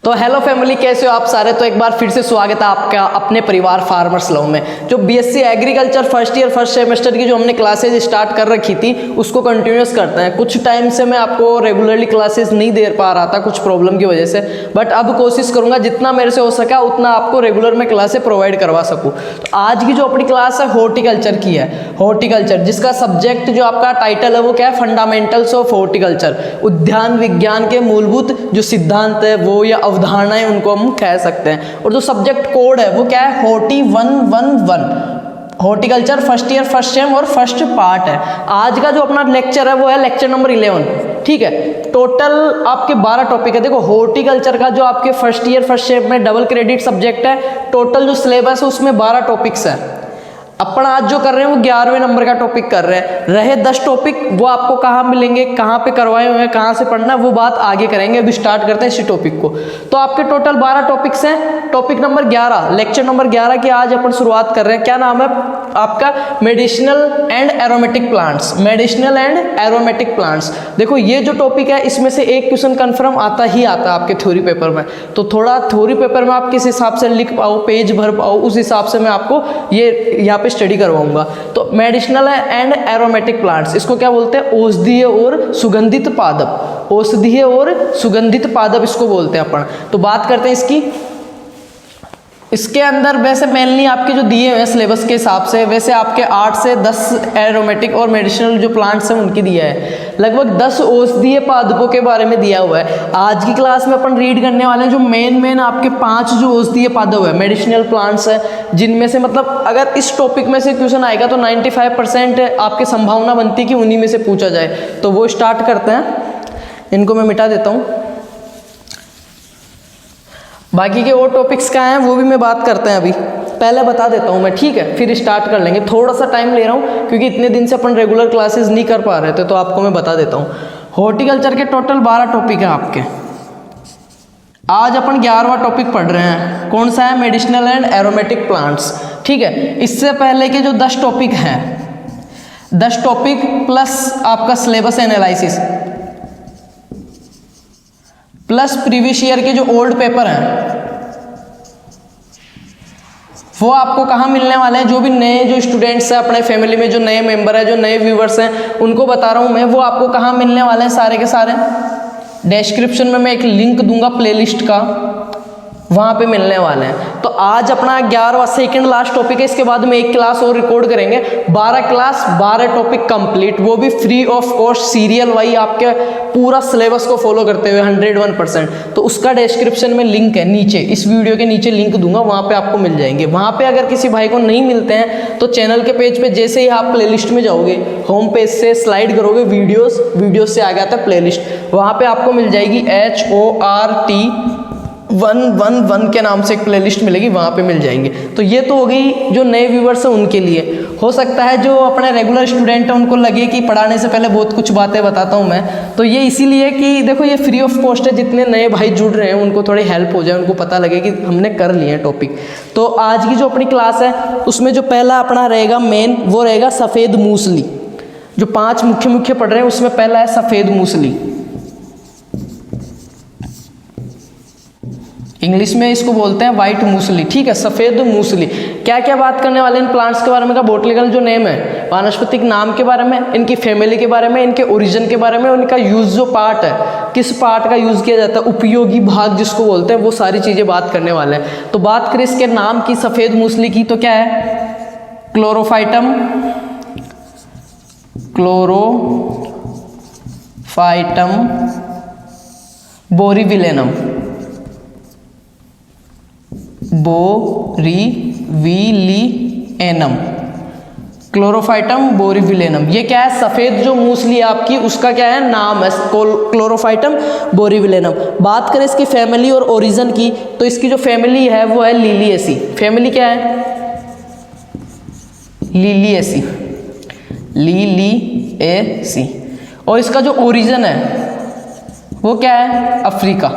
तो hello family, कैसे हो आप सारे। तो एक बार फिर से स्वागत है आपका अपने परिवार फार्मर्स लव में। जो BSc agriculture first year first semester की जो हमने क्लासेज स्टार्ट कर रखी थी उसको कंटिन्यूस करते हैं। कुछ टाइम से मैं आपको रेगुलरली क्लासेस नहीं दे पा रहा था कुछ प्रॉब्लम की वजह से, बट अब कोशिश करूंगा जितना मेरे से हो सका उतना आपको रेगुलर में क्लासेस प्रोवाइड करवा सकूँ। तो आज की जो अपनी क्लास है हॉर्टिकल्चर की है। हॉर्टिकल्चर जिसका सब्जेक्ट जो आपका टाइटल है वो क्या है, फंडामेंटल्स ऑफ हॉर्टिकल्चर। उद्यान विज्ञान के मूलभूत जो सिद्धांत है वो या अवधारणाएं उनको हम कह सकते हैं। और जो सब्जेक्ट कोड है वो क्या है, horti 111। Horticulture first year first sem और फर्स्ट पार्ट है। आज का जो अपना लेक्चर है वो है लेक्चर नंबर 11। ठीक है, टोटल आपके 12 टॉपिक है। देखो हॉर्टिकल्चर का जो आपके फर्स्ट ईयर फर्स्ट सेम में डबल क्रेडिट सब्जेक्ट है, टोटल जो सिलेबस है उसमें 12 टॉपिक्स है। अपन आज जो कर रहे हैं वो 11वें नंबर का टॉपिक कर रहे हैं। रहे 10 टॉपिक, वो आपको कहाँ मिलेंगे, कहाँ पे करवाए हुए हैं, कहाँ से पढ़ना है, वो बात आगे करेंगे। अभी स्टार्ट करते हैं इसी टॉपिक को। तो आपके टोटल 12 टॉपिक्स हैं। टॉपिक नंबर 11, लेक्चर नंबर 11 की आज अपन शुरुआत कर रहे हैं। क्या नाम है आपका, medicinal and aromatic plants. Medicinal and aromatic plants. देखो ये जो टॉपिक है इसमें से एक क्वेश्चन कंफर्म आता ही आता है आपके थ्योरी पेपर में। तो थोड़ा थ्योरी पेपर में आप किस हिसाब से लिख पाओ, पेज भर पाओ, उस हिसाब से मैं आपको ये यहाँ पे स्टडी करवाऊंगा। तो मेडिसिनल एंड एरोमेटिक प्लांट्स, इसको क्या बोलते हैं, औषधीय और सुगंधित पादप। औषधीय और सुगंधित पादप इसको बोलते हैं अपन। तो बात करते हैं इसकी। इसके अंदर वैसे मेनली आपके जो दिए हुए हैं सिलेबस के हिसाब से, वैसे आपके 8 से 10 एरोमेटिक और मेडिसिनल जो प्लांट्स हैं उनकी दिया है। लगभग 10 औषधीय पादपों के बारे में दिया हुआ है। आज की क्लास में अपन रीड करने वाले हैं जो मेन आपके 5 जो औषधीय पादप है, मेडिसिनल प्लांट्स है, जिनमें से मतलब अगर इस टॉपिक में से क्वेश्चन आएगा तो 95% आपकी संभावना बनती है कि उन्हीं में से पूछा जाए। तो वो स्टार्ट करते हैं। इनको मैं मिटा देता हूँ। बाकी के और टॉपिक्स का हैं वो भी मैं बात करते हैं। अभी पहले बता देता हूँ मैं, ठीक है, फिर स्टार्ट कर लेंगे। थोड़ा सा टाइम ले रहा हूँ क्योंकि इतने दिन से अपन रेगुलर क्लासेस नहीं कर पा रहे थे, तो आपको मैं बता देता हूँ। हॉर्टिकल्चर के टोटल 12 टॉपिक हैं आपके। आज अपन 11वां टॉपिक पढ़ रहे हैं। कौन सा है, मेडिसिनल एंड एरोमेटिक प्लांट्स। ठीक है, इससे पहले के जो 10 टॉपिक हैं, 10 टॉपिक प्लस आपका syllabus analysis plus previous year के जो ओल्ड पेपर हैं वो आपको कहाँ मिलने वाले हैं। जो भी नए जो स्टूडेंट्स हैं अपने फैमिली में, जो नए मेंबर हैं, जो नए व्यूवर्स हैं, उनको बता रहा हूँ मैं, वो आपको कहाँ मिलने वाले हैं सारे के सारे। डिस्क्रिप्शन में मैं एक लिंक दूंगा प्लेलिस्ट का, वहाँ पे मिलने वाले हैं। तो आज अपना 11वां सेकंड लास्ट टॉपिक है। इसके बाद में एक क्लास और रिकॉर्ड करेंगे। 12 क्लास 12 टॉपिक कंप्लीट, वो भी free of cost, serial wise आपके पूरा सिलेबस को फॉलो करते हुए 101%। तो उसका डिस्क्रिप्शन में लिंक है नीचे, इस वीडियो के नीचे लिंक दूंगा, वहाँ पे आपको मिल जाएंगे। वहाँ पे अगर किसी भाई को नहीं मिलते हैं तो चैनल के पेज पे जैसे ही आप प्ले लिस्ट में जाओगे, होम पेज से स्लाइड करोगे वीडियोस से आ गया था प्ले लिस्ट, वहाँ पे आपको मिल जाएगी HORT111 के नाम से एक प्लेलिस्ट मिलेगी, वहाँ पे मिल जाएंगे। तो ये तो हो गई जो नए व्यूवर्स हैं उनके लिए। हो सकता है जो अपने रेगुलर स्टूडेंट हैं उनको लगे कि पढ़ाने से पहले बहुत कुछ बातें बताता हूँ मैं, तो ये इसीलिए कि देखो ये फ्री ऑफ कॉस्ट है। जितने नए भाई जुड़ रहे हैं उनको थोड़ी हेल्प हो जाए, उनको पता लगे कि हमने कर लिए हैं टॉपिक। तो आज की जो अपनी क्लास है उसमें जो पहला अपना रहेगा मेन, वो रहेगा सफ़ेद मूसली। जो 5 मुख्य पढ़ रहे हैं उसमें पहला है सफ़ेद मूसली। इंग्लिश में इसको बोलते हैं वाइट मूसली। ठीक है, सफ़ेद मूसली। क्या क्या बात करने वाले इन प्लांट्स के बारे में का, बोटनिकल जो नेम है, वानस्पतिक नाम के बारे में, इनकी फैमिली के बारे में, इनके ओरिजिन के बारे में, उनका यूज जो पार्ट है, किस पार्ट का यूज़ किया जाता है, उपयोगी भाग जिसको बोलते हैं, वो सारी चीज़ें बात करने वाले हैं। तो बात करें इसके नाम की, सफ़ेद मूसली की, तो क्या है, क्लोरोफाइटम बोरीविलेनम। क्लोरोफाइटम बोरीविलेनम, ये क्या है, सफ़ेद जो मूसली आपकी उसका क्या है, नाम है क्लोरोफाइटम बोरीविलेनम। बात करें इसकी फैमिली और ओरिजिन की, तो इसकी जो फैमिली है वो है लिलिएसी। फैमिली क्या है, लिलिएसी। और इसका जो ओरिजिन है वो क्या है, अफ्रीका।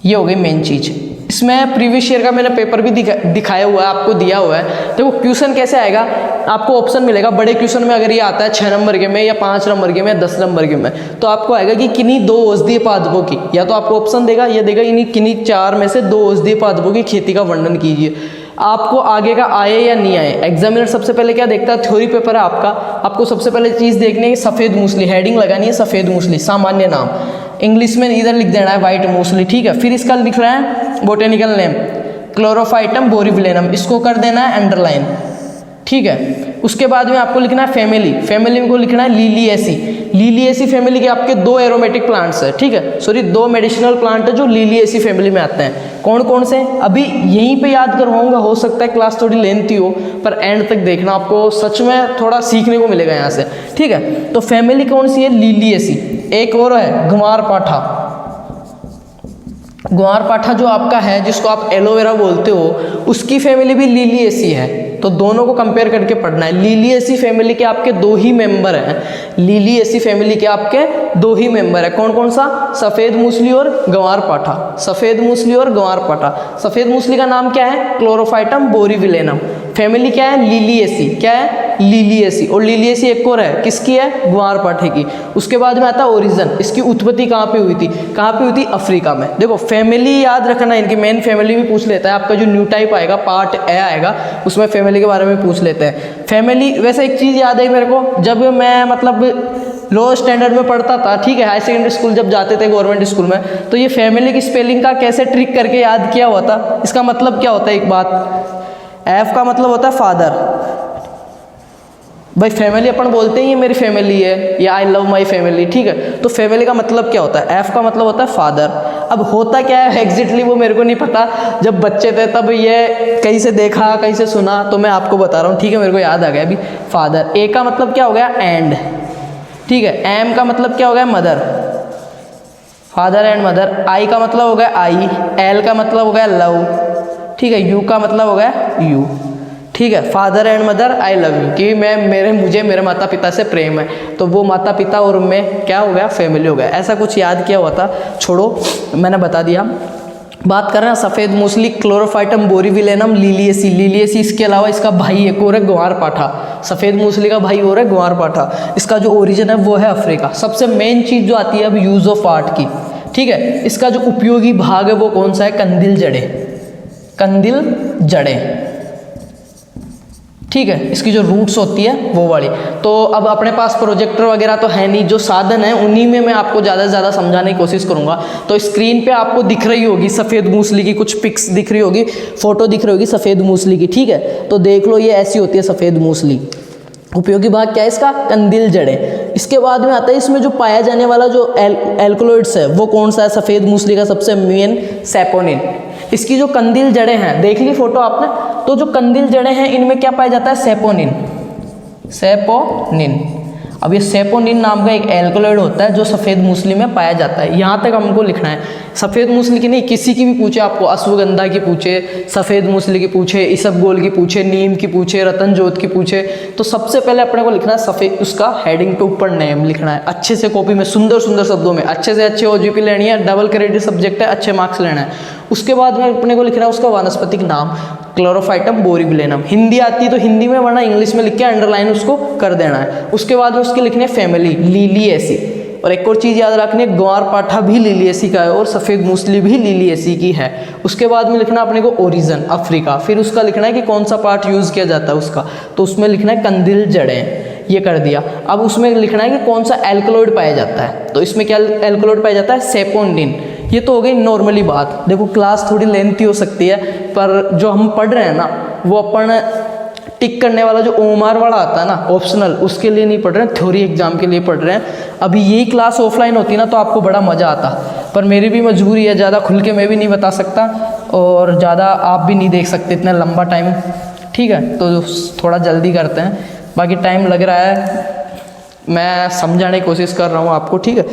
ये हो गई मेन चीज़। इसमें प्रीवियस ईयर का मैंने पेपर भी दिखाया हुआ है, आपको दिया हुआ है। देखो क्वेश्चन कैसे आएगा, आपको ऑप्शन मिलेगा। बड़े क्वेश्चन में अगर ये आता है 6 नंबर के में या 5 नंबर के में या 10 नंबर के में, तो आपको आएगा कि किन्हीं 2 औषधीय पादपों की, या तो आपको ऑप्शन देगा, ये देगा इन्हीं किन्हीं 4 में से 2 औषधीय पादपों की खेती का वर्णन कीजिए। आपको आगे का आए या नहीं आए, एग्जामिनर सबसे पहले क्या देखता है, थ्योरी पेपर है आपका, आपको सबसे पहले चीज़ देखनी है कि सफ़ेद मूसली, हेडिंग लगानी है सफ़ेद मूसली, सामान्य नाम, इंग्लिश में इधर लिख देना है वाइट मूसली, ठीक है। फिर इसका लिख रहा है बोटेनिकल नेम क्लोरोफाइटम बोरीविलेनम, इसको कर देना है अंडरलाइन, ठीक है। उसके बाद में आपको लिखना है फैमिली, फैमिली को लिखना है लिलिएसी। लिलिएसी फैमिली के आपके 2 एरोमेटिक प्लांट्स है, ठीक है, सॉरी 2 मेडिसिनल प्लांट है जो लिलिएसी फैमिली में आते हैं। कौन कौन से, अभी यहीं पे याद करवाऊंगा, हो सकता है क्लास थोड़ी लेंथी हो, पर एंड तक देखना, आपको सच में थोड़ा सीखने को मिलेगा यहाँ से, ठीक है। तो फैमिली कौन सी है, लिलिएसी। एक और है ग्वारपाठा, ग्वारपाठा जो आपका है, जिसको आप एलोवेरा बोलते हो, उसकी फैमिली भी लिलिएसी है। तो दोनों को कंपेयर करके पढ़ना है। लिलिएसी फैमिली के आपके 2 ही मेंबर हैं, लिलिएसी फैमिली के आपके 2 ही मेंबर है। कौन कौन सा, सफ़ेद मूसली और ग्वारपाठा, सफ़ेद मूसली और ग्वारपाठा। सफ़ेद मूसली का नाम क्या है, क्लोरोफाइटम बोरीविलेनम, फैमिली क्या है, लिलिएसी, क्या है, लिलिएसी। और लिलिएसी एक और है, किसकी है, ग्वारपाठे की। उसके बाद में आता है ओरिजिन, इसकी उत्पत्ति कहाँ पे हुई थी, कहाँ पे हुई थी, अफ्रीका में। देखो फैमिली याद रखना, इनकी मेन फैमिली भी पूछ लेता है, आपका जो न्यू टाइप आएगा पार्ट ए आएगा, उसमें फैमिली के बारे में पूछ लेते हैं। फैमिली, वैसे एक चीज़ याद है मेरे को, जब मैं मतलब लोअर स्टैंडर्ड में पढ़ता था, ठीक है, हाई सेकेंडरी स्कूल जब जाते थे गवर्नमेंट स्कूल में, तो ये फैमिली की स्पेलिंग का कैसे ट्रिक करके याद किया हुआ था। इसका मतलब क्या होता है, एक बात, एफ का मतलब होता है फादर, भाई फैमिली अपन बोलते हैं ये मेरी फैमिली है या आई लव माई फैमिली, ठीक है। तो फैमिली का मतलब क्या होता है, एफ का मतलब होता है फादर। अब होता क्या है एग्जैक्टली वो मेरे को नहीं पता, जब बच्चे थे तब ये कहीं से देखा कहीं से सुना, तो मैं आपको बता रहा हूँ, ठीक है, मेरे को याद आ गया अभी। फादर, ए का मतलब क्या हो गया, एंड, ठीक है। एम का मतलब क्या हो गया, मदर, फादर एंड मदर। आई का मतलब हो गया आई, एल का मतलब हो गया लव, ठीक है। यू का मतलब हो गया यू, ठीक है। Father and mother I love you, कि मुझे मेरे माता पिता से प्रेम है, तो वो माता पिता और मैं क्या हो गया, फैमिली हो गया। ऐसा कुछ याद किया हुआ था, छोड़ो मैंने बता दिया। बात कर रहे हैं सफ़ेद मूसली, क्लोरोफाइटम बोरीविलेनम लिलिएसी। लिलिएसी इसके अलावा इसका भाई एक और है ग्वारपाठा, सफ़ेद मूसली का भाई और है ग्वारपाठा। इसका जो ओरिजिन है वो है अफ्रीका। सबसे मेन चीज़ जो आती है अब यूज़ ऑफ आर्ट की, ठीक है, इसका जो उपयोगी भाग है वो कौन सा है, कंदिल जड़े, कंदिल जड़े, ठीक है। इसकी जो रूट्स होती है वो वाली। तो अब अपने पास प्रोजेक्टर वगैरह तो है नहीं, जो साधन है उन्हीं में मैं आपको ज़्यादा से ज़्यादा समझाने की कोशिश करूँगा। तो स्क्रीन पे आपको दिख रही होगी सफ़ेद मूसली की कुछ पिक्स दिख रही होगी, फोटो दिख रही होगी सफ़ेद मूसली की, ठीक है। तो देख लो, ये ऐसी होती है सफ़ेद मूसली। उपयोगी भाग क्या है इसका, कंदिल जड़े। इसके बाद में आता है इसमें जो पाया जाने वाला जो एल्कलॉइड्स है वो कौन सा है, सफ़ेद मूसली का सबसे मेन सेपोनिन। इसकी जो कंदिल जड़ें हैं, देख ली फोटो आपने, तो जो कंदिल जड़ें हैं इनमें क्या पाया जाता है, सेपोनिन, सेपोनिन। अब ये सेपोनिन नाम का एक एल्कलॉइड होता है जो सफ़ेद मूसली में पाया जाता है। यहाँ तक हमको लिखना है, सफ़ेद मूसली की नहीं, किसी की भी पूछे आपको, अश्वगंधा की पूछे, सफ़ेद मूसली की पूछे, इसबगोल की पूछे, नीम की पूछे, रतन जोत की पूछे, तो सबसे पहले अपने को लिखना है सफ़ेद, उसका हेडिंग के ऊपर नेम लिखना है, अच्छे से कॉपी में सुंदर सुंदर शब्दों में, अच्छे से अच्छे OGP लेनी है, डबल क्रेडिट सब्जेक्ट है, अच्छे मार्क्स लेना है। उसके बाद में अपने को लिखना है उसका वानस्पतिक नाम, क्लोरोफाइटम बोरीविलेनम। हिंदी आती है तो हिंदी में, वरना इंग्लिश में लिख के अंडरलाइन उसको कर देना है। उसके बाद में उसके लिखने फैमिली, लिलिएसी। और एक और चीज़ याद रखनी है, ग्वारपाठा भी लिलिएसी का है और सफ़ेद मूसली भी लिलिएसी की है। उसके बाद में लिखना अपने को ओरिजिन, अफ्रीका। फिर उसका लिखना है कि कौन सा पार्ट यूज़ किया जाता है उसका, तो उसमें लिखना है कंदिल जड़ें, ये कर दिया। अब उसमें लिखना है कि कौन सा एल्कलॉइड पाया जाता है, तो इसमें क्या एल्कलॉइड पाया जाता है, सेपोनिन। ये तो हो गई नॉर्मली बात। देखो क्लास थोड़ी लेंथी हो सकती है, पर जो हम पढ़ रहे हैं ना, वो अपन टिक करने वाला जो ओमार वाला आता है ना ऑप्शनल, उसके लिए नहीं पढ़ रहे हैं, थ्योरी एग्जाम के लिए पढ़ रहे हैं। अभी यही क्लास ऑफलाइन होती ना तो आपको बड़ा मज़ा आता, पर मेरी भी मजबूरी है, ज़्यादा खुल के मैं भी नहीं बता सकता और ज़्यादा आप भी नहीं देख सकते इतना लंबा टाइम, ठीक है। तो थोड़ा जल्दी करते हैं, बाकी टाइम लग रहा है, मैं समझाने की कोशिश कर रहा हूँ आपको, ठीक है।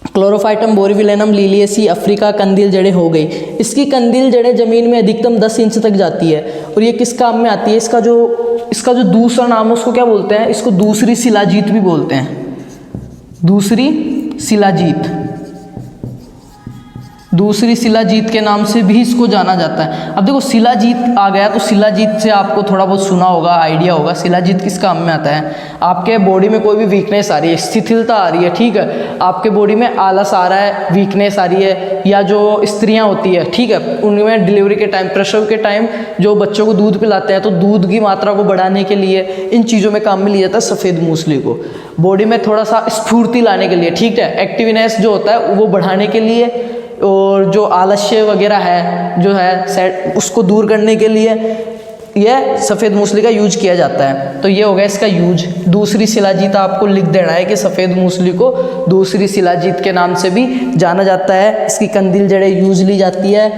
क्लोरोफाइटम बोरीविलेनम लिलिएसी अफ्रीका, कंदिल जड़ें हो गई। इसकी कंदिल जड़ें ज़मीन में अधिकतम 10 इंच तक जाती है और ये किस काम में आती है, इसका जो दूसरा नाम है उसको क्या बोलते हैं, इसको दूसरी शिलाजीत भी बोलते हैं, दूसरी शिलाजीत, दूसरी शिलाजीत के नाम से भी इसको जाना जाता है। अब देखो शिलाजीत आ गया तो शिलाजीत से आपको थोड़ा बहुत सुना होगा, आइडिया होगा। शिलाजीत किस काम में आता है? आपके बॉडी में कोई भी वीकनेस आ रही है, शिथिलता आ रही है, ठीक है, आपके बॉडी में आलस आ रहा है, वीकनेस आ रही है, या जो स्त्रियां होती है, ठीक है, उनमें डिलीवरी के टाइम, प्रसव के टाइम जो बच्चों को दूध पिलाते हैं, तो दूध की मात्रा को बढ़ाने के लिए इन चीज़ों में काम में लिया जाता है सफ़ेद मूसली को। बॉडी में थोड़ा सा स्फूर्ति लाने के लिए, ठीक है, एक्टिवनेस जो होता है वो बढ़ाने के लिए, और जो आलस्य वगैरह है जो है सेट, उसको दूर करने के लिए यह सफ़ेद मूसली का यूज किया जाता है। तो ये हो गया इसका यूज। दूसरी शिलाजीत आपको लिख देना है कि सफ़ेद मूसली को दूसरी शिलाजीत के नाम से भी जाना जाता है। इसकी कंदील जड़ें यूज ली जाती है।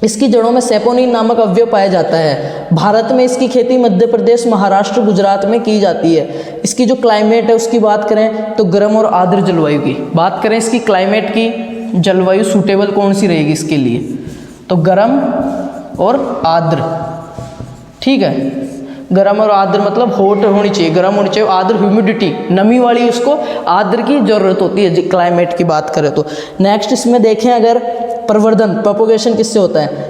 इसकी जड़ों में सेपोनिन नामक अवयव पाया जाता है। भारत में इसकी खेती मध्य प्रदेश, महाराष्ट्र, गुजरात में की जाती है। इसकी जो क्लाइमेट है उसकी बात करें तो गर्म और आर्द्र जलवायु की बात करें, इसकी क्लाइमेट की जलवायु सूटेबल कौन सी रहेगी इसके लिए? तो गर्म और आर्द्र, ठीक है, गर्म और आर्द्र मतलब हॉट होनी चाहिए, गर्म होनी चाहिए, आर्द्र ह्यूमिडिटी, नमी वाली, उसको आर्द्र की ज़रूरत होती है क्लाइमेट की बात करें तो। नेक्स्ट इसमें देखें अगर प्रवर्धन, प्रोपोगेशन किससे होता है,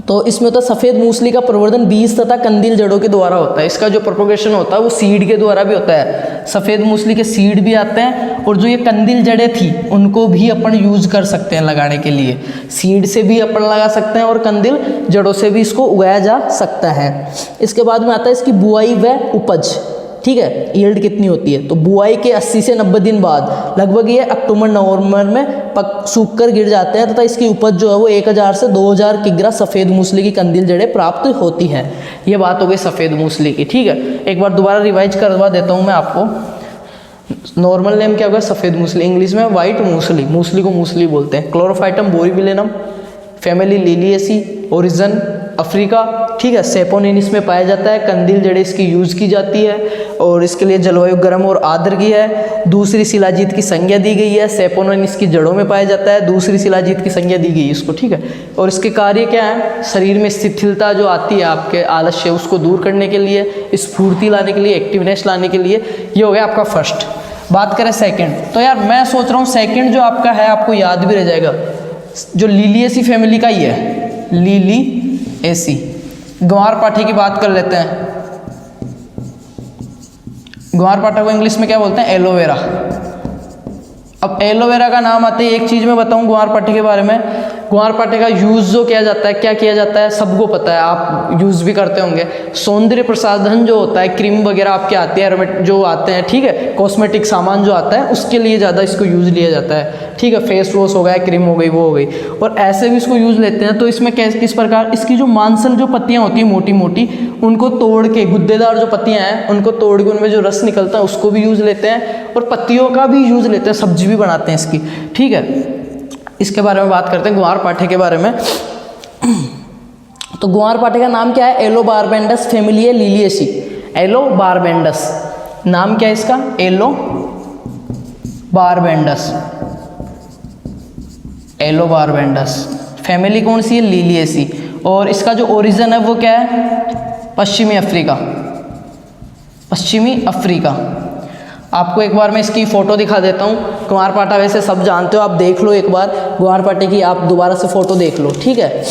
तो इसमें तो सफ़ेद मूसली का प्रवर्धन बीज तथा कंदील जड़ों के द्वारा होता है। इसका जो प्रोपोगेशन होता है वो सीड के द्वारा भी होता है। सफ़ेद मूसली के सीड भी आते हैं, और जो ये कंदील जड़ें थी उनको भी अपन यूज कर सकते हैं लगाने के लिए। सीड से भी अपन लगा सकते हैं और कंदील जड़ों से भी इसको उगाया जा सकता है। इसके बाद में आता है इसकी बुआई व उपज, ठीक है, यील्ड कितनी होती है? तो बुआई के 80 से 90 दिन बाद लगभग ये अक्टूबर नवंबर में सूख कर गिर जाते हैं, तथा इसकी उपज जो है वो 1000 से 2000 किग्रा सफ़ेद मूसली की कंदील जड़ें प्राप्त होती हैं। ये बात हो गई सफ़ेद मूसली की, ठीक है। एक बार दोबारा रिवाइज करवा देता हूँ मैं आपको। नॉर्मल नेम क्या होगा? सफ़ेद मूसली, इंग्लिश में वाइट मूसली, मूसली को मूसली बोलते हैं। Chlorophytum borivilianum, family liliaceae, origin Africa, ठीक है, सेपोनिन इसमें पाया जाता है। कंदील जड़ें इसकी यूज़ की जाती है, और इसके लिए जलवायु गर्म और आर्द्र की है। दूसरी शिलाजीत की संज्ञा दी गई है। सेपोनिन इसकी जड़ों में पाया जाता है, दूसरी शिलाजीत की संज्ञा दी गई है इसको, ठीक है। और इसके कार्य क्या है? शरीर में शिथिलता जो आती है आपके, आलस्य, उसको दूर करने के लिए, स्फूर्ति लाने के लिए, एक्टिवनेस लाने के लिए। ये हो गया आपका फर्स्ट। बात करें सेकेंड, तो यार मैं सोच रहा हूँ सेकेंड जो आपका है आपको याद भी रह जाएगा, जो लिलिएसी फैमिली का ही है, लिलिएसी। ग्वारपाठे की बात कर लेते हैं। ग्वारपाठा को इंग्लिश में क्या बोलते हैं? एलोवेरा। अब एलोवेरा का नाम आते ही एक चीज़ मैं बताऊं ग्वारपाठे के बारे में। ग्वारपाठे का यूज़ जो किया जाता है, क्या किया जाता है, सबको पता है, आप यूज़ भी करते होंगे। सौंदर्य प्रसाधन जो होता है, क्रीम वगैरह आपके आते हैं, जो आते हैं, ठीक है, कॉस्मेटिक सामान जो आता है उसके लिए ज़्यादा इसको यूज़ लिया जाता है, ठीक है। फेस वॉश हो गया, क्रीम हो गई, वो हो गई, और ऐसे भी इसको यूज़ लेते हैं। तो इसमें किस प्रकार, इसकी जो मांसल जो पत्तियाँ होती हैं मोटी मोटी, उनको तोड़ के, गुद्देदार जो पत्तियाँ हैं उनको तोड़ के उनमें जो रस निकलता है उसको भी यूज़ लेते हैं, और पत्तियों का भी यूज़ लेते हैं, सब्जी भी बनाते हैं इसकी, ठीक है। इसके बारे में बात करते हैं, ग्वारपाठे के बारे में। तो ग्वारपाठे का नाम क्या है? एलोबार्बेंडस फैमिली लिलिएसी। एलोबार्बेंडस नाम क्या है इसका? एलोबार्बेंडस। एलोबार्बेंडस फैमिली कौन सी है? लिलिएसी। और इसका जो ओरिजिन है वो क्या है? पश्चिमी अफ्रीका। पश्चिमी अफ्रीका। आपको एक बार मैं इसकी फ़ोटो दिखा देता हूँ। ग्वारपाठा वैसे सब जानते हो, आप देख लो एक बार ग्वारपाठे की, आप दोबारा से फ़ोटो देख लो, ठीक है।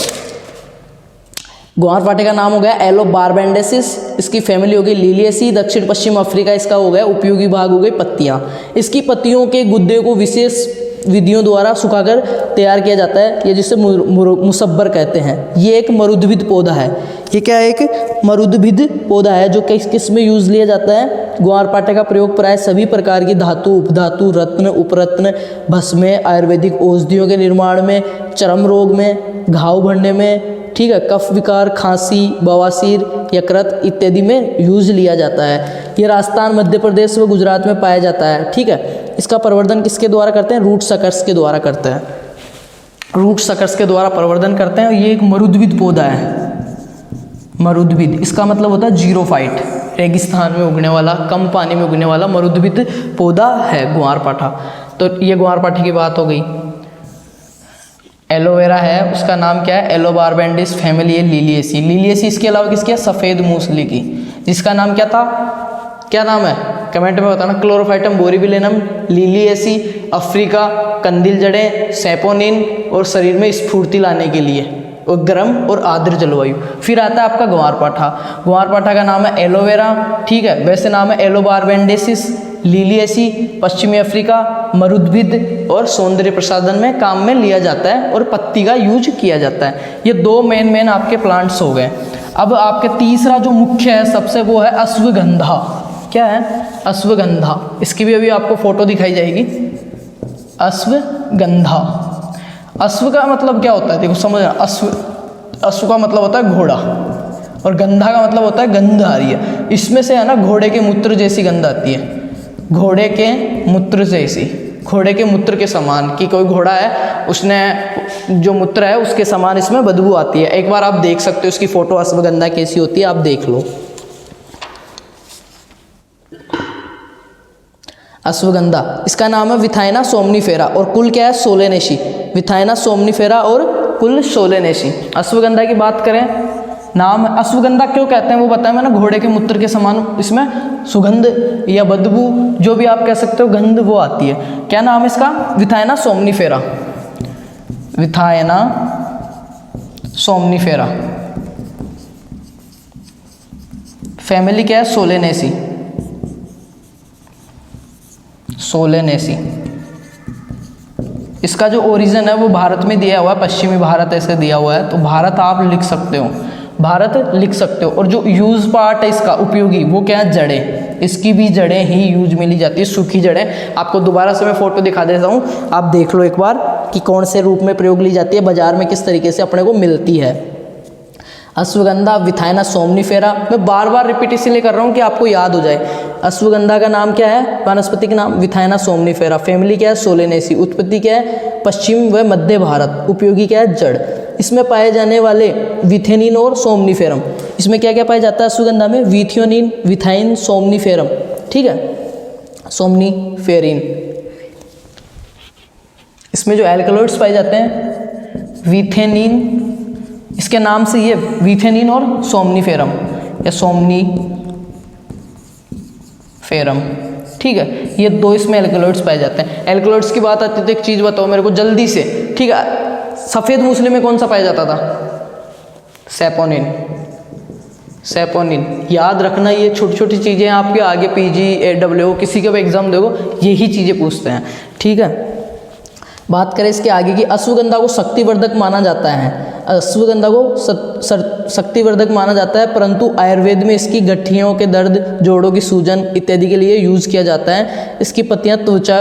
ग्वारपाठे का नाम हो गया एलोबार्बेंडेसिस, इसकी फैमिली हो गई लिलिएसी, दक्षिण पश्चिम अफ्रीका इसका हो गया उपयोगी भाग हो गई पत्तियाँ। इसकी पत्तियों के गुद्दे को विशेष विधियों द्वारा सुखाकर तैयार किया जाता है, ये जिसे मुसब्बर कहते हैं। ये एक मरुद्भिद पौधा है। ये क्या है? एक मरुद्भिद पौधा है जो किस में यूज़ लिया जाता है? ग्वारपाठे का प्रयोग प्राय सभी प्रकार की धातु, उपधातु, रत्न, उपरत्न, भस्म, आयुर्वेदिक औषधियों के निर्माण में, चर्म रोग में, घाव भरने में, ठीक है, कफ विकार, खांसी, बवासीर, यकृत इत्यादि में यूज़ लिया जाता है। ये राजस्थान, मध्य प्रदेश व गुजरात में पाया जाता है, ठीक है। इसका प्रवर्धन किसके द्वारा करते हैं? रूट सकर्स के द्वारा करते हैं। रूट सकर्स के द्वारा प्रवर्धन करते हैं। ये एक मरुद्भिद पौधा है। मरुद्भिद इसका मतलब होता है जीरोफाइट, रेगिस्तान में उगने वाला, कम पानी में उगने वाला मरुद्भिद पौधा है ग्वारपाठा। तो ये ग्वारपाठे की बात हो गई। एलोवेरा है, उसका नाम क्या है? एलोबार्बेंडिस फैमिली लिलिएसी। लिलिएसी इसके अलावा किसकी है? सफ़ेद मूसली की, जिसका नाम क्या था? क्या नाम है? कमेंट में बताना। क्लोरोफाइटम बोरीविलेनम, लिलिएसी, अफ्रीका, कंदील जड़ें, सैपोनिन और शरीर में स्फूर्ति लाने के लिए और गर्म और आर्द्र जलवायु। फिर आता है आपका ग्वारपाठा। ग्वारपाठा का नाम है एलोवेरा, ठीक है, वैसे नाम है एलोबार्बेंडेसिस, लिलिएसी, पश्चिमी अफ्रीका, मरुद्भिद और सौंदर्य प्रसाधन में काम में लिया जाता है और पत्ती का यूज किया जाता है। ये दो मेन आपके प्लांट्स हो गए। अब आपके तीसरा जो मुख्य है सबसे, वो है अश्वगंधा। क्या है? अश्वगंधा। इसकी भी अभी आपको फोटो दिखाई जाएगी। अश्वगंधा। अश्व का मतलब क्या होता है? देखो समझना, अश्व का मतलब होता है घोड़ा और गंधा का मतलब होता है गंध आ रही है। इसमें से है ना घोड़े के मूत्र जैसी गंध आती है, घोड़े के मूत्र जैसी, घोड़े के मूत्र के समान, कि कोई घोड़ा है उसने जो मूत्र है उसके समान इसमें बदबू आती है। एक बार आप देख सकते हो इसकी फोटो अश्वगंधा कैसी होती है, आप देख लो। अश्वगंधा, इसका नाम है विथाइना सोमनीफेरा और कुल क्या है? सोलेनेसी। विथाइना सोमनीफेरा और कुल सोलेनेसी। अश्वगंधा की बात करें, नाम अश्वगंधा क्यों कहते हैं वो बताया मैंने, घोड़े के मूत्र के समान इसमें सुगंध या बदबू जो भी आप कह सकते हो गंध वो आती है। क्या नाम है इसका? विथाइना सोमनीफेरा। विथाइना सोमनीफेरा। फैमिली क्या है? सोलेनेसी। सोलेनेसी। इसका जो ओरिजिन है वो भारत में दिया हुआ है, पश्चिमी भारत ऐसे दिया हुआ है, तो भारत आप लिख सकते हो, भारत लिख सकते हो। और जो यूज पार्ट है इसका उपयोगी वो क्या है? जड़ें। इसकी भी जड़ें ही यूज में ली जाती है, सूखी जड़ें। आपको दोबारा से मैं फोटो दिखा देता हूँ, आप देख लो एक बार कि कौन से रूप में प्रयोग ली जाती है, बाजार में किस तरीके से अपने को मिलती है। अश्वगंधा, विथाइना सोमनीफेरा। मैं बार बार रिपीट इसलिए कर रहा हूँ कि आपको याद हो जाए। अश्वगंधा का नाम क्या है? वनस्पति का नाम विथाइना सोमनीफेरा। फैमिली क्या है? सोलेनेसी। उत्पत्ति क्या है? पश्चिम व मध्य भारत। उपयोगी क्या है? जड़। इसमें पाए जाने वाले विथेनिन और सोमनीफेरम, इसमें क्या क्या पाया जाता है अश्वगंधा में? विथियोनिन, विथाइन, सोमनीफेरम, ठीक है, सोमनीफेरिन। इसमें जो एल्कलॉइड्स पाए जाते हैं, विथेनिन, इसके नाम से ये विथेनिन और सोमनीफेरम या सोमनीफेरम, ठीक है, ये दो इसमें एल्कलॉइड्स पाए जाते हैं। एल्कलॉइड्स की बात आती है तो एक चीज़ बताओ मेरे को जल्दी से, ठीक है। सफ़ेद मूसली में कौन सा पाया जाता था? सैपोनिन। सैपोनिन याद रखना, ये छोटी छोटी चीज़ें आपके आगे पीजी AWO किसी का भी एग्जाम देखो यही चीज़ें पूछते हैं, ठीक है। बात करें इसके आगे की, अश्वगंधा को शक्तिवर्धक माना जाता है। अश्वगंधा को शक्तिवर्धक माना जाता है, परंतु आयुर्वेद में इसकी गठियों के दर्द, जोड़ों की सूजन इत्यादि के लिए यूज़ किया जाता है। इसकी पत्तियां त्वचा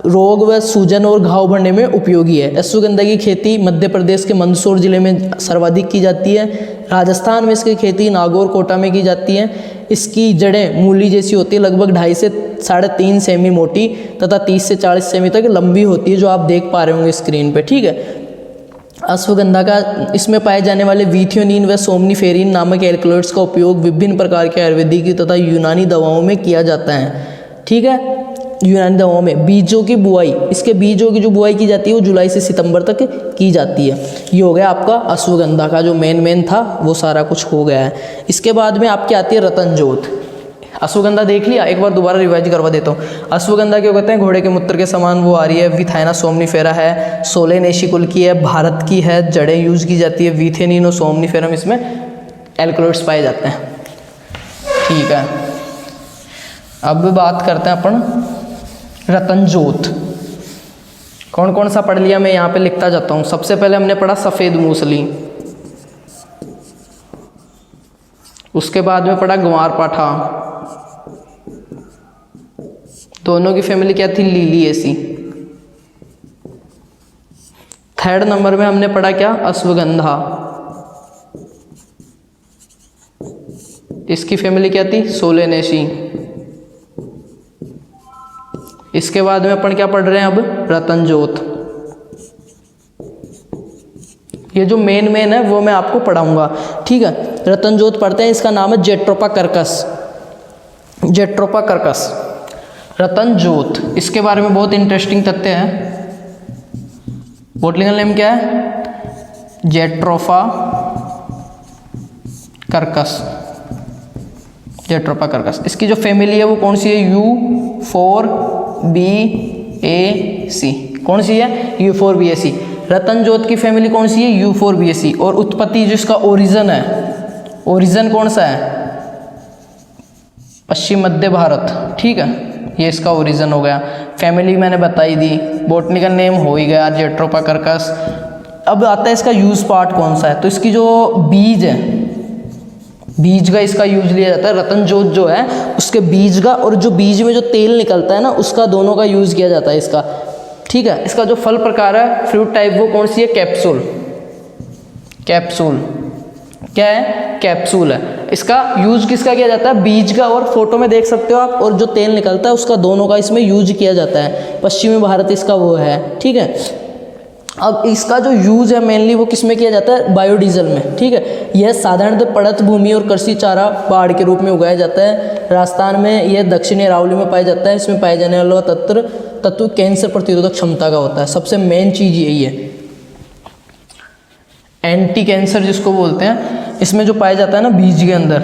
रोग व सूजन और घाव भरने में उपयोगी है। अश्वगंधा की खेती मध्य प्रदेश के मंदसौर जिले में सर्वाधिक की जाती है। राजस्थान में इसकी खेती नागौर, कोटा में की जाती है। इसकी जड़ें मूली जैसी होती है, लगभग 2.5 से 3.5 सेमी मोटी तथा 30 से 40 सेमी तक लंबी होती है, जो आप देख पा रहे होंगे स्क्रीन पे, ठीक है। अश्वगंधा का इसमें पाए जाने वाले विथियोनिन व सोमनीफेरिन नामक एल्कलॉइड्स का उपयोग विभिन्न प्रकार के आयुर्वेदिक तथा यूनानी दवाओं में किया जाता है, ठीक है। यूनानी दवाओं में बीजों की बुआई, इसके बीजों की जो बुआई की जाती है वो जुलाई से सितंबर तक की जाती है। ये हो गया आपका अश्वगंधा का जो मेन था वो सारा कुछ हो गया है। इसके बाद में आपकी आती है रतनजोत। अश्वगंधा देख लिया, एक बार दोबारा रिवाइज करवा देता हूँ। अश्वगंधा क्यों कहते हैं? घोड़े के मूत्र के समान वो आ रही है। विथाइना सोमनीफेरा है, सोलेनेसी कुल की है, भारत की है, जड़ें यूज की जाती है। विथेनिन और सोमनीफेरम इसमें एल्कलॉइड्स पाए जाते हैं, ठीक है। अब बात करते हैं अपन रतनजोत। कौन कौन सा पढ़ लिया मैं यहाँ पे लिखता जाता हूँ। सबसे पहले हमने पढ़ा सफ़ेद मूसली, उसके बाद में पढ़ा ग्वारपाठा, दोनों की फैमिली क्या थी? लिलिएसी। थर्ड नंबर में हमने पढ़ा क्या? अश्वगंधा, इसकी फैमिली क्या थी? सोलेनेसी। इसके बाद में अपन क्या पढ़ रहे हैं अब? रतनजोत। ये जो मेन है वो मैं आपको पढ़ाऊंगा, ठीक है। रतनजोत पढ़ते हैं, इसका नाम है जेट्रोपा कर्कस। जेट्रोपा कर्कस, रतनजोत, इसके बारे में बहुत इंटरेस्टिंग तथ्य है। बोटनिकल नेम क्या है? Jatropha Kirkus. Jatropha Kirkus. इसकी जो फैमिली है वो कौन सी है? U4B यूफोरबिएसी कौन सी है? यूफोरबिएसी। रतनजोत की फैमिली कौन सी है? यूफोरबिएसी। और उत्पत्ति जो इसका ओरिजिन है, ओरिजिन कौन सा है? पश्चिम मध्य भारत, ठीक है, ये इसका ओरिजिन हो गया। फैमिली मैंने बताई दी, बॉटनिकल नेम हो ही गया जियोट्रोपा-कर्कस। अब आता है इसका यूज पार्ट कौन सा है? तो इसकी जो बीज है, बीज का इसका यूज लिया जाता है। रतनजोत जो है उसके बीज का और जो बीज में जो तेल निकलता है ना उसका, दोनों का यूज किया जाता है इसका, ठीक है। इसका जो फल प्रकार है, फ्रूट टाइप, वो कौन सी है? कैप्सूल। कैप्सूल क्या है? कैप्सूल है। इसका यूज किसका किया जाता है? बीज का, और फोटो में देख सकते हो आप, और जो तेल निकलता है उसका, दोनों का इसमें यूज किया जाता है। पश्चिमी भारत इसका वो है, ठीक है। अब इसका जो यूज है मेनली वो किस में किया जाता है? बायोडीजल में, ठीक है। यह साधारणतः पड़त भूमि और कृषि चारा बाड़ के रूप में उगाया जाता है। राजस्थान में यह दक्षिणी अरावली में पाया जाता है। इसमें पाए जाने वाला तत्व कैंसर प्रतिरोधक क्षमता का होता है। सबसे मेन चीज यही है, एंटी कैंसर जिसको बोलते हैं। इसमें जो पाया जाता है ना बीज के अंदर,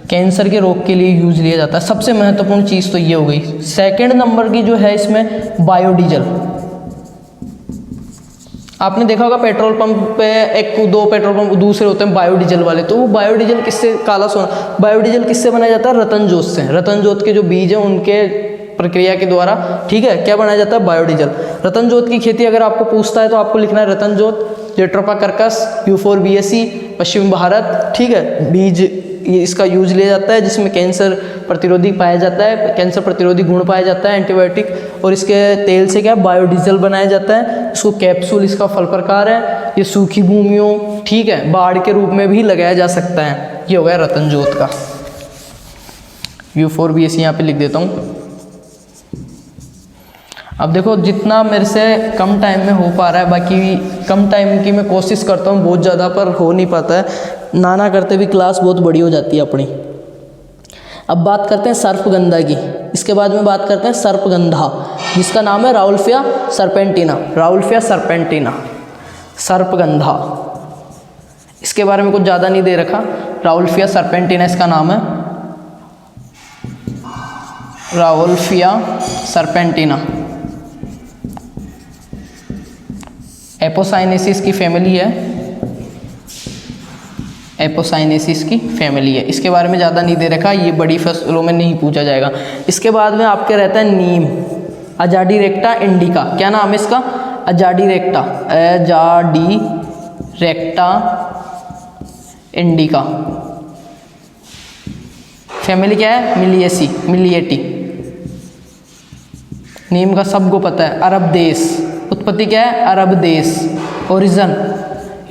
कैंसर के रोग के लिए यूज लिया जाता है। सबसे महत्वपूर्ण चीज़ तो ये हो गई। सेकंड नंबर की जो है इसमें बायोडीजल। आपने देखा होगा पेट्रोल पंप पे एक दो पेट्रोल पंप दूसरे होते हैं बायोडीजल वाले, तो वो बायोडीजल किससे? काला सोना। बायोडीजल किससे बनाया जाता है? रतनजोत से। रतनजोत के जो बीज हैं उनके प्रक्रिया के द्वारा, ठीक है, क्या बनाया जाता है? बायोडीजल। रतनजोत की खेती अगर आपको पूछता है तो आपको लिखना है रतनजोत, जियोट्रोपा-कर्कस, यूफोरबिएसी, पश्चिम भारत, ठीक है। बीज ये इसका यूज लिया जाता है जिसमें कैंसर प्रतिरोधी पाया जाता है, कैंसर प्रतिरोधी गुण पाया जाता है, एंटीबायोटिक। और इसके तेल से क्या बायोडीजल बनाया जाता है। इसको कैप्सूल इसका फल प्रकार है। ये सूखी भूमियों, ठीक है, बाढ़ के रूप में भी लगाया जा सकता है। ये हो गया रतनजोत का। यूफोरबिएसी यहाँ पे लिख देता हूँ। अब देखो जितना मेरे से कम टाइम में हो पा रहा है, बाकी कम टाइम की मैं कोशिश करता हूँ बहुत ज़्यादा, पर हो नहीं पाता है। नाना करते भी क्लास बहुत बड़ी हो जाती है अपनी। अब बात करते हैं सर्पगंधा की। इसके बाद में बात करते हैं सर्पगंधा, जिसका नाम है राउल्फिया सर्पेंटिना। राउल्फिया सर्पेंटिना, सर्पगंधा। इसके बारे में कुछ ज़्यादा नहीं दे रखा। राउल्फिया सर्पेंटिना इसका नाम है, राउल्फिया सर्पेंटिना। एपोसाइनेसिस की फैमिली है, एपोसाइनेसिस की फैमिली है। इसके बारे में ज़्यादा नहीं दे रखा, ये बड़ी फसलों में नहीं पूछा जाएगा। इसके बाद में आपके रहता है नीम, अजाडीरेक्टा इंडिका। क्या नाम है इसका? अजाडीरेक्टा, अजाडीरेक्टा इंडिका। फैमिली क्या है? मिलिएसी, मिलिएटी। नीम का सबको पता है, अरब देश। उत्पत्ति क्या है? अरब देश। ओरिजिन,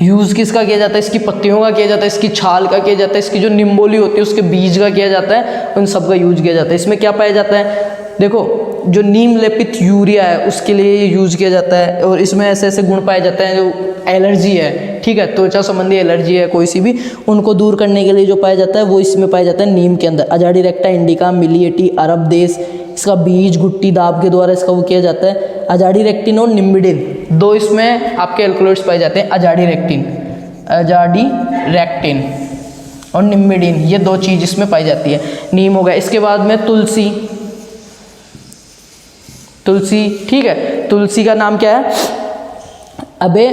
यूज़ किसका किया जाता है? इसकी पत्तियों का किया जाता है, इसकी छाल का किया जाता है, इसकी जो निम्बोली होती है उसके बीज का किया जाता है, उन सब का यूज किया जाता है। इसमें क्या पाया जाता है? देखो जो नीम लेपित यूरिया है उसके लिए ये यूज किया जाता है। और इसमें ऐसे ऐसे गुण पाए जाते हैं, जो एलर्जी है, ठीक है, त्वचा संबंधी एलर्जी है कोई सी भी, उनको दूर करने के लिए जो पाया जाता है वो इसमें पाया जाता है नीम के अंदर। अजाडीरेक्टा इंडिका, मिलिएटी, अरब देश। इसका बीज गुट्टी दाब के द्वारा इसका वो किया जाता है। अजाडीरेक्टिन और निम्बिडिन, दो इसमें आपके एल्कलॉइड्स पाए जाते हैं। अजाडीरेक्टिन और निम्बिडिन, ये दो चीज़ इसमें पाई जाती है। नीम हो गया। इसके बाद में तुलसी, तुलसी, ठीक है। तुलसी का नाम क्या है? अबे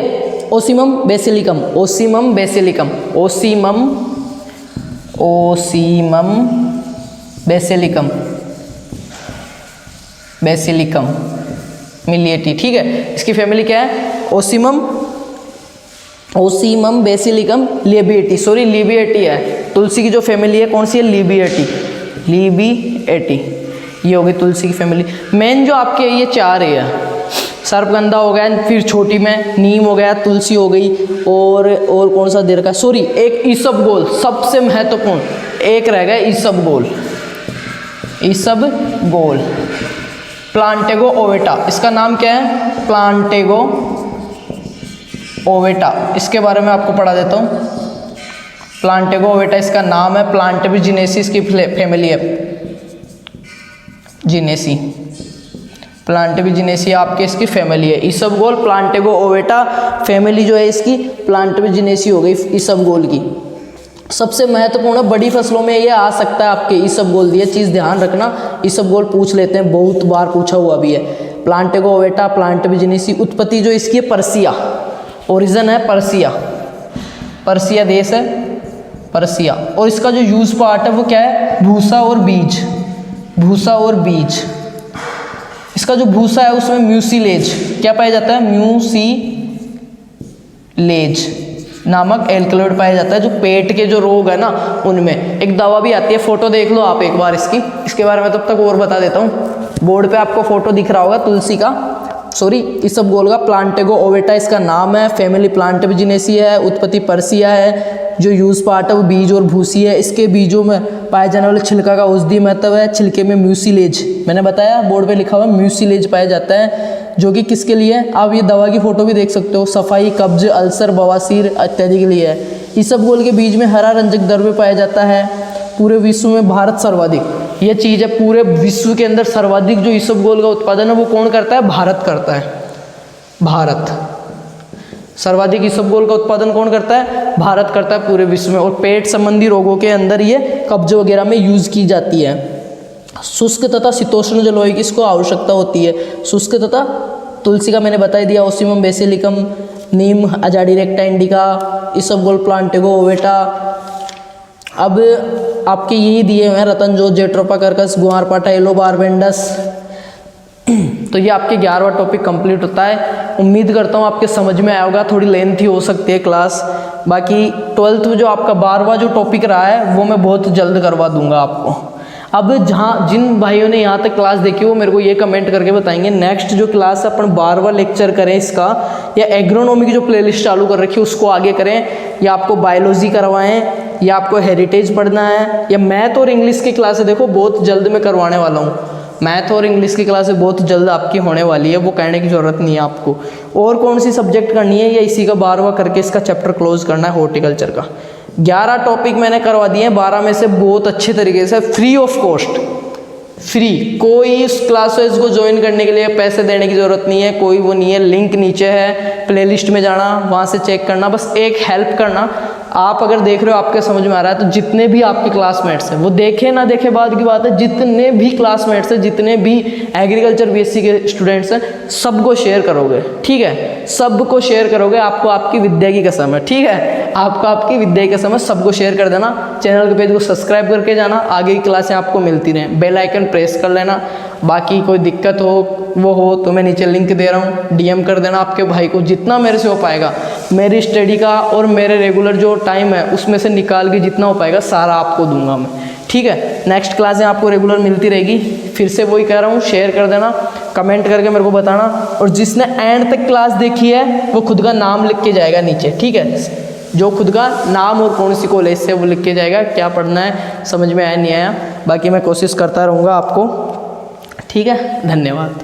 ocimum basilicum, ocimum basilicum, ocimum basilicum, basilicum मिलिएटी, ठीक है। इसकी फैमिली क्या है? Ocimum basilicum labiatae, sorry labiatae है। तुलसी की जो फैमिली है कौन सी है? लिबिएटी, लिबिएटी। ये हो गई तुलसी की फैमिली। मेन जो आपके ये चार है, सर्पगंधा हो गया, फिर छोटी में नीम हो गया, तुलसी हो गई, और कौन सा दे रखा है? सॉरी, एक ईसबगोल, सबसे महत्वपूर्ण एक रह गया, ईसबगोल। ईसबगोल, प्लांटेगो ओवेटा। इसका नाम क्या है? प्लांटेगो ओवेटा। इसके बारे में आपको पढ़ा देता हूँ। प्लांटेगो ओवेटा इसका नाम है। प्लांटेबिजिनेसी इसकी फैमिली है, जिनेसी। प्लांटेबिजिनेसी आपके इसकी फैमिली है। ईसबगोल, प्लांटेगो ओवेटा फैमिली जो है इसकी प्लांटेबिजिनेसी हो गई ईसबगोल की। सबसे महत्वपूर्ण बड़ी फसलों में ये आ सकता है आपके ईसबगोल। ये चीज़ ध्यान रखना, ईसबगोल पूछ लेते हैं, बहुत बार पूछा हुआ भी है। प्लांटेगो ओवेटा प्लांट बिजनेसी, उत्पत्ति जो इसकी है पर्सिया, ओरिजिन है पर्सिया, पर्सिया देश है पर्सिया। और इसका जो यूज पार्ट है वो क्या है, भूसा और बीज, भूसा और बीज। इसका जो भूसा है उसमें म्यूसिलेज क्या पाया जाता है, म्यूसिलेज नामक एल्कलॉइड पाया जाता है, जो पेट के जो रोग है ना उनमें। एक दवा भी आती है, फोटो देख लो आप एक बार इसकी, इसके बारे में तब तक और बता देता हूँ। बोर्ड पे आपको फोटो दिख रहा होगा तुलसी का, सॉरी इसबगोल का, प्लांटेगो ओवेटा इसका नाम है, फैमिली प्लांट बिजनेसी है, उत्पत्ति पर्सिया है, जो यूज पार्ट है वो बीज और भूसी है। इसके बीजों में पाए जाने वाले छिलका का औषधि महत्व है, छिलके में म्यूसिलेज, मैंने बताया बोर्ड पे लिखा हुआ म्यूसिलेज पाया जाता है, जो कि किसके लिए है, आप ये दवा की फोटो भी देख सकते हो, सफाई, कब्ज, अल्सर, बवासीर इत्यादि के लिए है। इसबगोल के बीज में हरा रंजक द्रव्य पाया जाता है। पूरे विश्व में भारत सर्वाधिक, ये चीज़ है, पूरे विश्व के अंदर सर्वाधिक जो इसबगोल का उत्पादन है वो कौन करता है, भारत करता है। भारत सर्वाधिक इसबगोल का उत्पादन कौन करता है, भारत करता है पूरे विश्व में। और पेट संबंधी रोगों के अंदर ये कब्ज वगैरह में यूज की जाती है। शुष्क तथा शीतोष्ण जलवायु की इसको आवश्यकता होती है। शुष्क तथा, तुलसी का मैंने बता दिया, ओसिमम बेसिलिकम, नीम, अजाडी रेक्टा इंडिका, इसबगोल, प्लांटेगो ओवेटा। अब आपके यही दिए हुए हैं, रतन जो, जेट्रोपा कर्कस, गुआरपाठा, एलो बारबेंडस। तो ये आपके 11वां टॉपिक कंप्लीट होता है। उम्मीद करता हूँ आपके समझ में आया होगा, थोड़ी लेंथी हो सकती है क्लास। बाकी 12th में जो आपका 12वां जो टॉपिक रहा है वो मैं बहुत जल्द करवा दूंगा आपको। अब जहाँ जिन भाइयों ने यहाँ तक क्लास देखी वो मेरे को ये कमेंट करके बताएंगे नेक्स्ट जो क्लास अपन 12वां लेक्चर करें इसका, या एग्रोनॉमी की जो प्लेलिस्ट चालू कर रखी है उसको आगे करें, या आपको बायोलॉजी करवाएं, या आपको हेरिटेज पढ़ना है, या मैथ और इंग्लिश की क्लासें देखो बहुत जल्द मैं करवाने वाला हूँ। मैथ और इंग्लिश की क्लासें बहुत जल्द आपकी होने वाली है, वो कहने की ज़रूरत नहीं है आपको। और कौन सी सब्जेक्ट करनी है या इसी का 12वां करके इसका चैप्टर क्लोज करना है हॉर्टिकल्चर का। 11 टॉपिक मैंने करवा दिए हैं, 12 में से बहुत अच्छे तरीके से फ्री ऑफ कॉस्ट, फ्री, कोई इस क्लासेस को ज्वाइन करने के लिए पैसे देने की ज़रूरत नहीं है, कोई वो नहीं है। लिंक नीचे है, प्लेलिस्ट में जाना, वहाँ से चेक करना, बस एक हेल्प करना। आप अगर देख रहे हो आपके समझ में आ रहा है तो जितने भी आपके क्लासमेट्स हैं, वो देखे ना देखे बाद की बात है, जितने भी क्लासमेट्स हैं, जितने भी एग्रीकल्चर बीएससी के स्टूडेंट्स हैं, सबको शेयर करोगे, ठीक है, सबको शेयर करोगे। आपको आपकी विद्या की कसम है, ठीक है, आपको आपकी विद्या की कसम है, सबको शेयर कर देना। चैनल के पेज को सब्सक्राइब करके जाना, आगे की क्लासें आपको मिलती रहें। बेल आइकन प्रेस कर लेना। बाकी कोई दिक्कत हो वो हो तो मैं नीचे लिंक दे रहा हूँ, डीएम कर देना आपके भाई को, जितना मेरे से हो पाएगा। मेरी स्टडी का और मेरे रेगुलर जो टाइम है उसमें से निकाल के जितना हो पाएगा सारा आपको दूंगा मैं, ठीक है। नेक्स्ट क्लासें आपको रेगुलर मिलती रहेगी। फिर से वही कह रहा हूँ, शेयर कर देना, कमेंट करके मेरे को बताना। और जिसने एंड तक क्लास देखी है वो खुद का नाम लिख के जाएगा नीचे, ठीक है, जो खुद का नाम और कौन सी कॉलेज से वो लिख के जाएगा, क्या पढ़ना है, समझ में आया नहीं आया। बाकी मैं कोशिश करता रहूँगा आपको, ठीक है। धन्यवाद।